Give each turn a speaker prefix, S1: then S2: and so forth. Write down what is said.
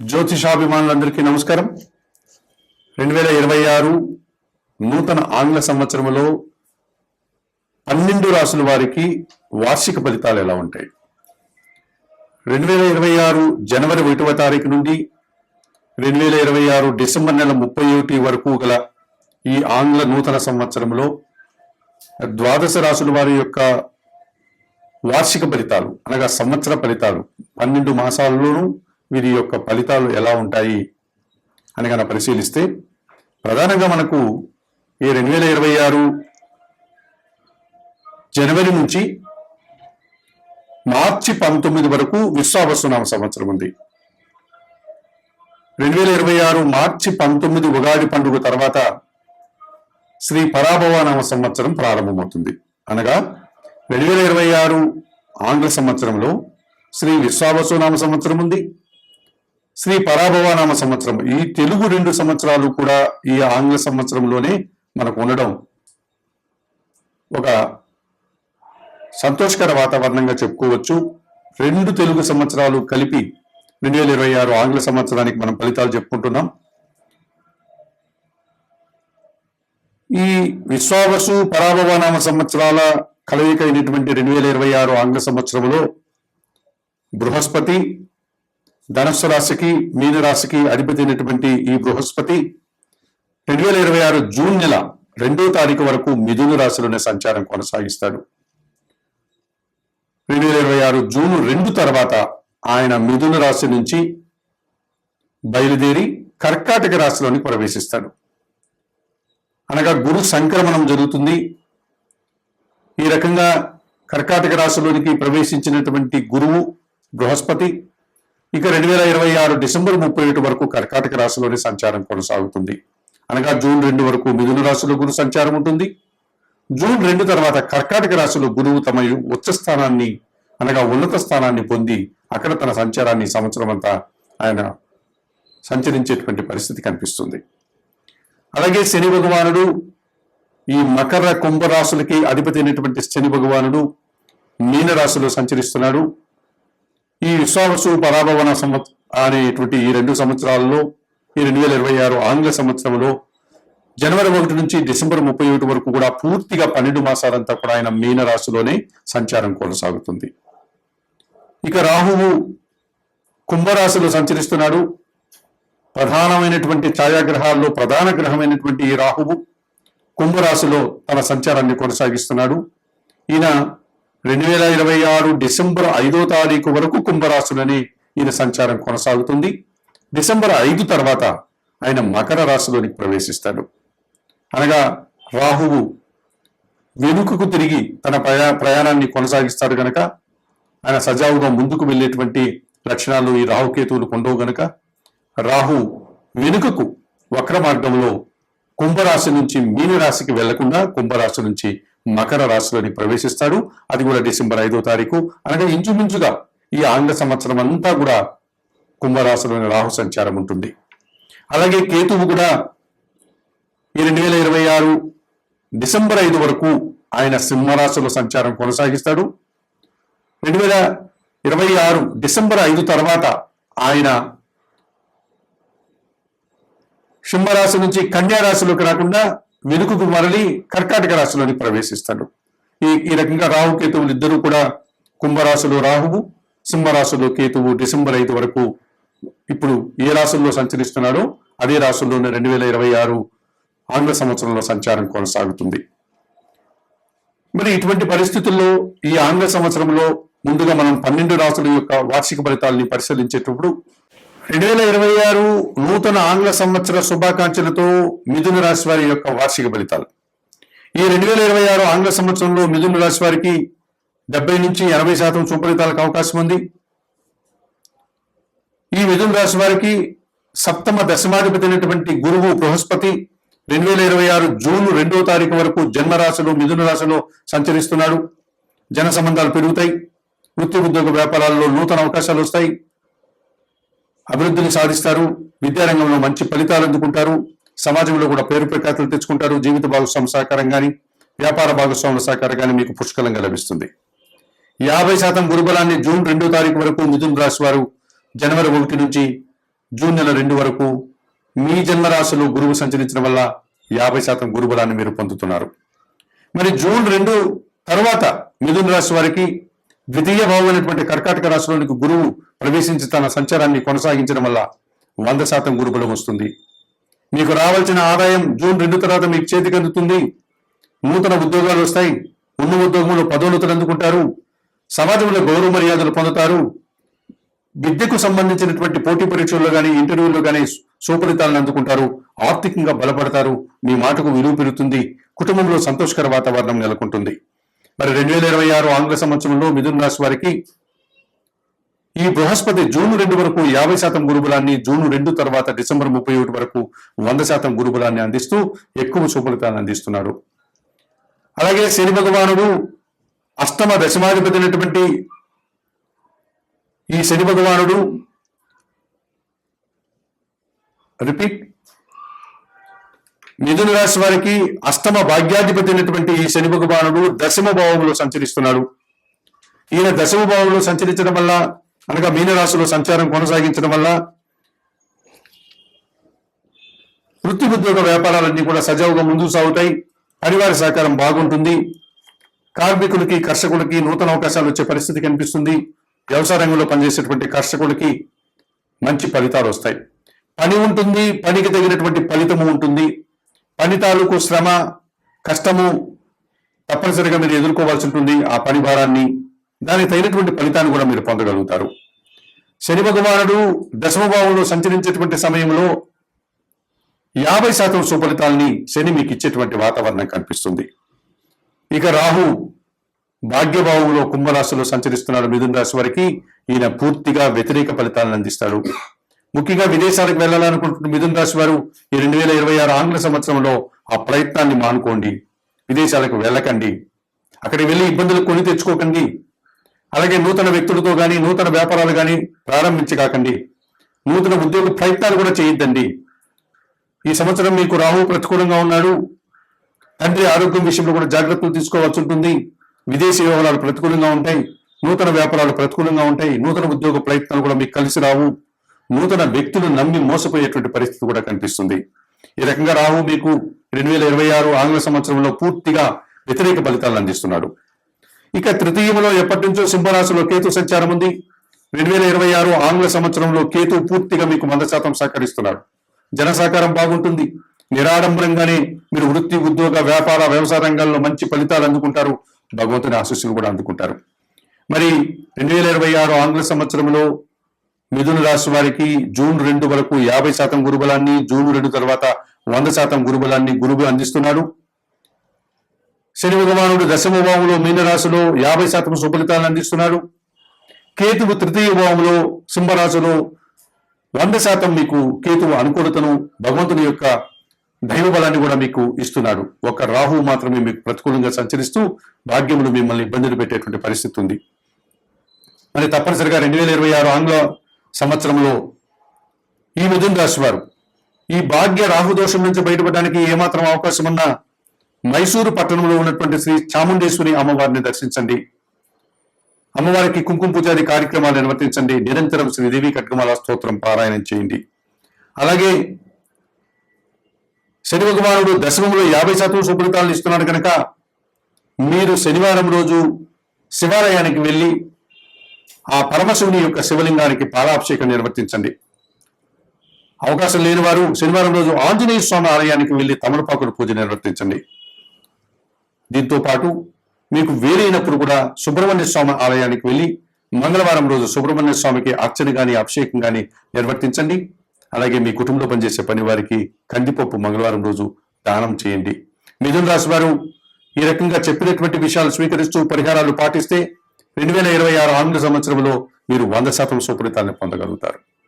S1: జ్యోతిషాభిమానులందరికీ నమస్కారం. 2026 నూతన ఆంగ్ల సంవత్సరంలో 12 రాసుల వారికి వార్షిక ఫలితాలు ఎలా ఉంటాయి? 2026 జనవరి 1వ తారీఖు నుండి 2026 డిసెంబర్ నెల 31 వరకు గల ఈ ఆంగ్ల నూతన సంవత్సరంలో ద్వాదశ రాసుల వారి యొక్క వార్షిక ఫలితాలు అనగా సంవత్సర ఫలితాలు 12 మాసాలలోనూ వీరి యొక్క ఫలితాలు ఎలా ఉంటాయి అని కనుక పరిశీలిస్తే ప్రధానంగా మనకు ఈ 2026 జనవరి నుంచి మార్చి 19 వరకు విశ్వావసునామ సంవత్సరం ఉంది. 2026 మార్చి 19 ఉగాది పండుగ తర్వాత శ్రీ పరాభవనామ సంవత్సరం ప్రారంభమవుతుంది. అనగా 2026 ఆంగ్ల సంవత్సరంలో శ్రీ విశ్వావసునామ సంవత్సరం ఉంది, శ్రీ పరాభవనామ సంవత్సరం. ఈ తెలుగు 2 సంవత్సరాలు కూడా ఈ ఆంగ్ల సంవత్సరంలోనే మనకు ఉండడం ఒక సంతోషకర వాతావరణంగా చెప్పుకోవచ్చు. 2 తెలుగు సంవత్సరాలు కలిపి 2026 ఆంగ్ల సంవత్సరానికి మనం ఫలితాలు చెప్పుకుంటున్నాం. ఈ విశ్వావసు పరాభవనామ సంవత్సరాల కలయిక అయినటువంటి 2026 ఆంగ్ల సంవత్సరంలో బృహస్పతి ధనుస్సు రాశికి మీనరాశికి అధిపతి అయినటువంటి ఈ బృహస్పతి 2026 జూన్ నెల 2వ తారీఖు వరకు మిథున రాశిలోనే సంచారం కొనసాగిస్తాడు. 2026 జూన్ 2 తర్వాత ఆయన మిథున రాశి నుంచి బయలుదేరి కర్కాటక రాశిలోని ప్రవేశిస్తాడు. అనగా గురు సంక్రమణం జరుగుతుంది. ఈ రకంగా కర్కాటక రాశిలోనికి ప్రవేశించినటువంటి గురువు బృహస్పతి ఇక 2026 డిసెంబర్ 31 వరకు కర్కాటక రాశిలోని సంచారం కొనసాగుతుంది. అనగా జూన్ 2 వరకు మిథున రాశిలో గురు సంచారం ఉంటుంది. జూన్ 2 తర్వాత కర్కాటక రాశిలో గురువు తమ ఉచ్చ స్థానాన్ని అనగా ఉన్నత స్థానాన్ని పొంది అక్కడ తన సంచారాన్ని సంవత్సరం అంతా ఆయన సంచరించేటువంటి పరిస్థితి కనిపిస్తుంది. అలాగే శని భగవానుడు ఈ మకర కుంభరాశులకి అధిపతి అయినటువంటి శని భగవానుడు మీనరాశిలో సంచరిస్తున్నాడు. ఈ విశ్వావసు పరాభవన అనేటువంటి ఈ 2 సంవత్సరాలలో ఈ 2026 ఆంగ్ల సంవత్సరంలో జనవరి 1 నుంచి డిసెంబర్ 31 వరకు కూడా పూర్తిగా 12 మాసాలంతా కూడా ఆయన మీన రాశిలోనే సంచారం కొనసాగుతుంది. ఇక రాహువు కుంభరాశిలో సంచరిస్తున్నాడు. ప్రధానమైనటువంటి ఛాయాగ్రహాల్లో ప్రధాన గ్రహమైనటువంటి ఈ రాహువు కుంభరాశిలో తన సంచారాన్ని కొనసాగిస్తున్నాడు. ఈయన 2026 డిసెంబర్ 5వ తారీఖు వరకు కుంభరాశిలోని ఈయన సంచారం కొనసాగుతుంది. డిసెంబర్ 5 తర్వాత ఆయన మకర రాశిలోనికి ప్రవేశిస్తాడు. అనగా రాహువు వెనుకకు తిరిగి తన ప్రయాణాన్ని కొనసాగిస్తాడు గనక ఆయన సజావుగా ముందుకు వెళ్ళేటువంటి లక్షణాలు ఈ రాహుకేతువులు ఉండవు గనక రాహు వెనుకకు వక్ర మార్గంలో కుంభరాశి నుంచి మీనరాశికి వెళ్లకుండా కుంభరాశి నుంచి మకర రాశిలోని ప్రవేశిస్తాడు. అది కూడా డిసెంబర్ 5వ తారీఖు. అనగా ఇంచుమించుగా ఈ ఆంగ్ల సంవత్సరం అంతా కూడా కుంభరాశిలోని రాహు సంచారం ఉంటుంది. అలాగే కేతువు కూడా ఈ 2026 డిసెంబర్ 5 వరకు ఆయన సింహరాశిలో సంచారం కొనసాగిస్తాడు. 2026 డిసెంబర్ 5 తర్వాత ఆయన సింహరాశి నుంచి కన్యా రాశిలోకి రాకుండా వెనుకకు మరలి కర్కాటక రాశిలోని ప్రవేశిస్తాడు. ఈ రకంగా రాహుకేతువులు ఇద్దరు కూడా కుంభరాశిలో రాహువు, సింహరాశిలో కేతువు డిసెంబర్ 5 వరకు ఇప్పుడు ఏ రాశుల్లో సంచరిస్తున్నాడో అదే రాశుల్లోనే 2026 ఆంగ్ల సంవత్సరంలో సంచారం కొనసాగుతుంది. మరి ఇటువంటి పరిస్థితుల్లో ఈ ఆంగ్ల సంవత్సరంలో ముందుగా మనం 12 రాశుల యొక్క వార్షిక ఫలితాలని పరిశీలించేటప్పుడు 2026 నూతన ఆంగ్ల సంవత్సర శుభాకాంక్షలతో మిథున రాశి వారి యొక్క వార్షిక ఫలితాలు. ఈ 2026 ఆంగ్ల సంవత్సరంలో మిథున రాశి వారికి 70 నుంచి 80% సుఫలితాలకు అవకాశం ఉంది. ఈ మిథున రాశి వారికి సప్తమ దశమాధిపతి అయినటువంటి గురువు బృహస్పతి 2026 జూన్ 2వ తారీఖు వరకు జన్మరాశిలో మిథున రాశిలో సంచరిస్తున్నాడు. జన సంబంధాలు పెరుగుతాయి. వృత్తి ఉద్యోగ వ్యాపారాల్లో నూతన అవకాశాలు వస్తాయి. అభివృద్ధిని సాధిస్తారు. విద్యారంగంలో మంచి ఫలితాలు అందుకుంటారు. సమాజంలో కూడా పేరు ప్రఖ్యాతులు తెచ్చుకుంటారు. జీవిత భాగస్వామి సహకారం కానీ వ్యాపార భాగస్వాముల సహకారం కానీ మీకు పుష్కలంగా లభిస్తుంది. 50% గురుబలాన్ని జూన్ 2వ తారీఖు వరకు మిథున రాశి వారు జనవరి 1 నుంచి జూన్ నెల 2 వరకు మీ జన్మరాశిలో గురువు సంచరించడం వల్ల 50% గురుబలాన్ని మీరు పొందుతున్నారు. మరి జూన్ 2 తర్వాత మిథున రాశి వారికి ద్వితీయ భావమైనటువంటి కర్కాటక రాశిలోనికి గురువు ప్రవేశించి తన సంచారాన్ని కొనసాగించడం వల్ల 100% గురుబలం వస్తుంది. మీకు రావాల్సిన ఆదాయం జూన్ 2 తర్వాత మీకు చేతికి అందుతుంది. నూతన ఉద్యోగాలు వస్తాయి. ఉన్న ఉద్యోగంలో పదోన్నతులు అందుకుంటారు. సమాజంలో గౌరవ మర్యాదలు పొందుతారు. విద్యకు సంబంధించినటువంటి పోటీ పరీక్షల్లో కానీ ఇంటర్వ్యూల్లో కానీ సుఫలితాలను అందుకుంటారు. ఆర్థికంగా బలపడతారు. మీ మాటకు విలువ పెరుగుతుంది. కుటుంబంలో సంతోషకర వాతావరణం నెలకొంటుంది. మరి 2026 ఆంగ్ల సంవత్సరంలో మిథున రాశి వారికి ఈ బృహస్పతి జూన్ 2 వరకు 50% గురుబలాన్ని, జూన్ 2 తర్వాత డిసెంబర్ 31 వరకు 100% గురుబలాన్ని అందిస్తూ ఎక్కువ సుఫలితాలను అందిస్తున్నాడు. అలాగే శని భగవానుడు అష్టమ దశమాధిపతి అయినటువంటి ఈ శని భగవానుడు మిథున రాశి వారికి అష్టమ భాగ్యాధిపతి అయినటువంటి ఈ శని భగవానుడు దశమ భావంలో సంచరిస్తున్నాడు. ఈయన దశమ భావంలో సంచరించడం వల్ల అనగా మీనరాశిలో సంచారం కొనసాగించడం వల్ల వృత్తి ఉద్యోగ వ్యాపారాలన్నీ కూడా సజావుగా ముందుకు సాగుతాయి. పరివార సహకారం బాగుంటుంది. కార్మికులకి, కర్షకులకి నూతన అవకాశాలు వచ్చే పరిస్థితి కనిపిస్తుంది. వ్యవసాయ రంగంలో పనిచేసేటువంటి కర్షకులకి మంచి ఫలితాలు వస్తాయి. పని ఉంటుంది, పనికి తగినటువంటి ఫలితము ఉంటుంది. పని తాలూకు శ్రమ, కష్టము తప్పనిసరిగా మీరు ఎదుర్కోవాల్సి ఉంటుంది. ఆ పని భారాన్ని, దానికి తగినటువంటి ఫలితాన్ని కూడా మీరు పొందగలుగుతారు. శని భగవానుడు దశమ భావంలో సంచరించేటువంటి సమయంలో 50% సుఫలితాల్ని శని మీకు ఇచ్చేటువంటి వాతావరణం కనిపిస్తుంది. ఇక రాహు భాగ్యభావంలో కుంభరాశిలో సంచరిస్తున్నాడు. మిథున రాశి వారికి ఈయన పూర్తిగా వ్యతిరేక ఫలితాలను అందిస్తాడు. ముఖ్యంగా విదేశాలకు వెళ్ళాలనుకుంటున్న మిథున రాశి వారు ఈ 2026 ఆంగ్ల సంవత్సరంలో ఆ ప్రయత్నాన్ని మానుకోండి. విదేశాలకు వెళ్ళకండి. అక్కడికి వెళ్ళి ఇబ్బందులు కొని తెచ్చుకోకండి. అలాగే నూతన వ్యక్తులతో కానీ నూతన వ్యాపారాలు కానీ ప్రారంభించకాకండి. నూతన ఉద్యోగ ప్రయత్నాలు కూడా చేయొద్దండి. ఈ సంవత్సరం మీకు రాహు ప్రతికూలంగా ఉన్నాడు. తండ్రి ఆరోగ్యం విషయంలో కూడా జాగ్రత్తలు తీసుకోవాల్సి ఉంటుంది. విదేశీ వ్యవహారాలు ప్రతికూలంగా ఉంటాయి. నూతన వ్యాపారాలు ప్రతికూలంగా ఉంటాయి. నూతన ఉద్యోగ ప్రయత్నాలు కూడా మీకు కలిసి రావు. నూతన వ్యక్తులు నమ్మి మోసపోయేటువంటి పరిస్థితి కూడా కనిపిస్తుంది. ఈ రకంగా రాహు మీకు 2026 ఆంగ్ల సంవత్సరంలో పూర్తిగా వ్యతిరేక ఫలితాలను అందిస్తున్నాడు. ఇక తృతీయంలో ఎప్పటి నుంచో సింహరాశిలో కేతు సంచారం ఉంది. 2026 ఆంగ్ల సంవత్సరంలో కేతు పూర్తిగా మీకు 100% సహకరిస్తున్నాడు. జన సహకారం బాగుంటుంది. నిరాడంబరంగానే మీరు వృత్తి, ఉద్యోగ, వ్యాపార, వ్యవసాయ రంగాల్లో మంచి ఫలితాలు అందుకుంటారు. భగవంతుని ఆశీస్సులు కూడా అందుకుంటారు. మరి 2026 ఆంగ్ల సంవత్సరంలో మిథున రాశి వారికి జూన్ 2 వరకు 50% గురుబలాన్ని, జూన్ 2 తర్వాత 100% గురుబలాన్ని గురువు అందిస్తున్నాడు. శని భగవానుడు దశమ భావంలో మీనరాశిలో 50% సుఫలితాలను అందిస్తున్నాడు. కేతువు తృతీయ భావంలో సింహరాశిలో 100% మీకు కేతువు అనుకూలతను, భగవంతుని యొక్క దైవ బలాన్ని కూడా మీకు ఇస్తున్నాడు. ఒక రాహు మాత్రమే మీకు ప్రతికూలంగా సంచరిస్తూ భాగ్యములు మిమ్మల్ని ఇబ్బందులు పెట్టేటువంటి పరిస్థితి ఉంది. మరి తప్పనిసరిగా 2026 ఆంగ్ల సంవత్సరంలో ఈ మిథున రాశి వారు ఈ భాగ్య రాహుదోషం నుంచి బయటపడడానికి ఏమాత్రం అవకాశం ఉన్నా మైసూరు పట్టణంలో ఉన్నటువంటి శ్రీ చాముండేశ్వరి అమ్మవారిని దర్శించండి. అమ్మవారికి కుంకుమ పూజాది కార్యక్రమాలు నిర్వర్తించండి. నిరంతరం శ్రీదేవి ఖడ్గమాల స్తోత్రం పారాయణం చేయండి. అలాగే శని భగవానుడు దశమంలో 50% సుఫలితాలను ఇస్తున్నాడు కనుక మీరు శనివారం రోజు శివాలయానికి వెళ్ళి ఆ పరమశివుని యొక్క శివలింగానికి పాలాభిషేకం నిర్వర్తించండి. అవకాశం లేని వారు శనివారం రోజు ఆంజనేయ స్వామి ఆలయానికి వెళ్ళి తమలపాకుల పూజ నిర్వర్తించండి. దీంతో పాటు మీకు వీలైనప్పుడు కూడా సుబ్రహ్మణ్య స్వామి ఆలయానికి వెళ్ళి మంగళవారం రోజు సుబ్రహ్మణ్య స్వామికి అర్చన గాని అభిషేకం గాని నిర్వర్తించండి. అలాగే మీ కుటుంబంలో పనిచేసే పని వారికి కందిపప్పు మంగళవారం రోజు దానం చేయండి. మిథున రాశి వారు ఈ రకంగా చెప్పినటువంటి విషయాలు స్వీకరిస్తూ పరిహారాలు పాటిస్తే 2026 ఆంగ్ల సంవత్సరంలో మీరు 100% సుఫలితాన్ని పొందగలుగుతారు.